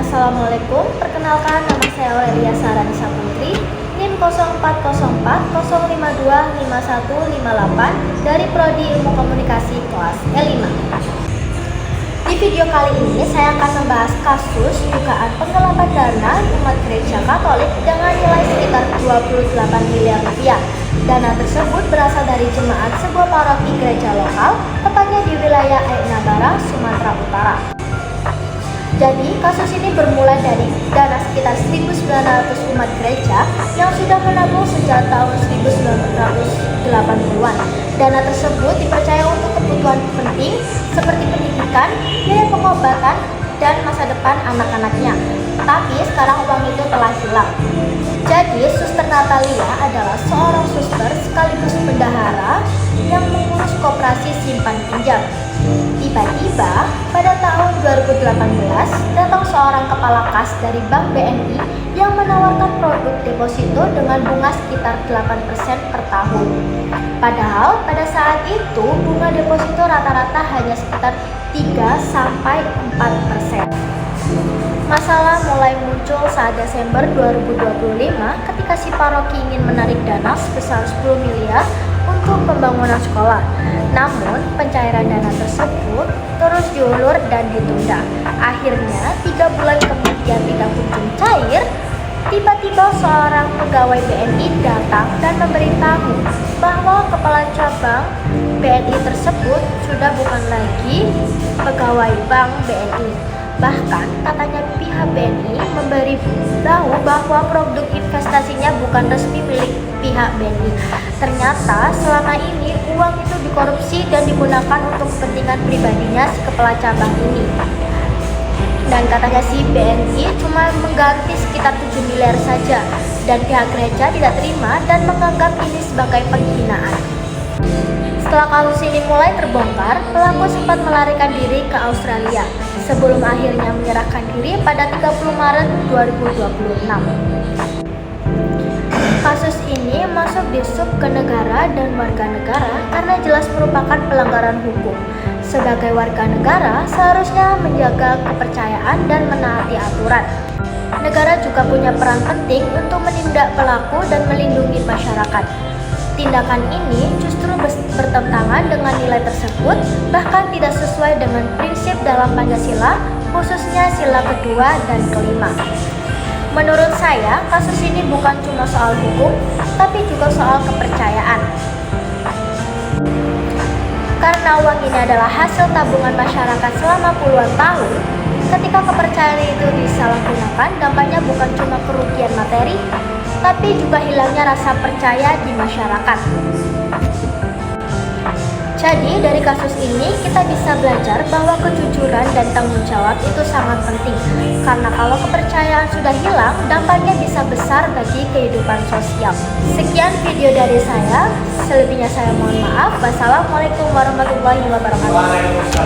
Assalamualaikum, perkenalkan nama saya Aurelia Saranisa Putri, NIM 0404-052-5158 dari Prodi Ilmu Komunikasi kelas E5. Di video kali ini saya akan membahas kasus dugaan penggelapan dana umat gereja Katolik dengan nilai sekitar 28 miliar rupiah. Dana tersebut berasal dari jemaat sebuah paroki gereja lokal, tepatnya di wilayah Ainabara, Sumatera Utara. Jadi, kasus ini bermula dari dana sekitar 1.900 umat gereja yang sudah menabung sejak tahun 1980-an. Dana tersebut dipercaya untuk kebutuhan penting seperti pendidikan, biaya pengobatan, dan masa depan anak-anaknya. Tapi sekarang uang itu telah hilang. Jadi, Suster Natalia adalah seorang suster sekaligus bendahara yang mengurus koperasi simpan pinjam. Tiba-tiba, pada tahun 2018, datang seorang kepala kas dari Bank BNI yang menawarkan produk deposito dengan bunga sekitar 8% per tahun. Padahal pada saat itu bunga deposito rata-rata hanya sekitar 3-4%. Masalah mulai muncul saat Desember 2025 ketika si paroki ingin menarik dana sebesar 10 miliar untuk pembangunan sekolah. Namun, pencairan dana tersebut terus diulur dan ditunda. Akhirnya, 3 bulan kemudian tidak kunjung cair, tiba-tiba seorang pegawai BNI datang dan memberitahu bahwa kepala cabang BNI tersebut sudah bukan lagi pegawai Bank BNI. Bahkan katanya pihak BNI memberitahu bahwa produk investasinya bukan resmi milik pihak BNI. Ternyata selama ini uang itu dikorupsi dan digunakan untuk kepentingan pribadinya si kepala cabang ini. Dan katanya si BNI cuma mengganti sekitar 7 miliar saja, dan pihak gereja tidak terima dan menganggap ini sebagai penghinaan. Setelah kasus ini mulai terbongkar, pelaku sempat melarikan diri ke Australia sebelum akhirnya menyerahkan diri pada 30 Maret 2026. Kasus ini masuk di sub ke negara dan warga negara karena jelas merupakan pelanggaran hukum. Sebagai warga negara, seharusnya menjaga kepercayaan dan menaati aturan. Negara juga punya peran penting untuk menindak pelaku dan melindungi masyarakat. Tindakan ini justru bertentangan dengan nilai tersebut, bahkan tidak sesuai dengan prinsip dalam Pancasila, khususnya sila kedua dan kelima. Menurut saya, kasus ini bukan cuma soal hukum, tapi juga soal kepercayaan. Karena uang ini adalah hasil tabungan masyarakat selama puluhan tahun, ketika kepercayaan itu disalahgunakan, dampaknya bukan cuma kerugian materi, tapi juga hilangnya rasa percaya di masyarakat. Jadi dari kasus ini kita bisa belajar bahwa kejujuran dan tanggung jawab itu sangat penting. Karena kalau kepercayaan sudah hilang, dampaknya bisa besar bagi kehidupan sosial. Sekian video dari saya, selebihnya saya mohon maaf. Wassalamualaikum warahmatullahi wabarakatuh.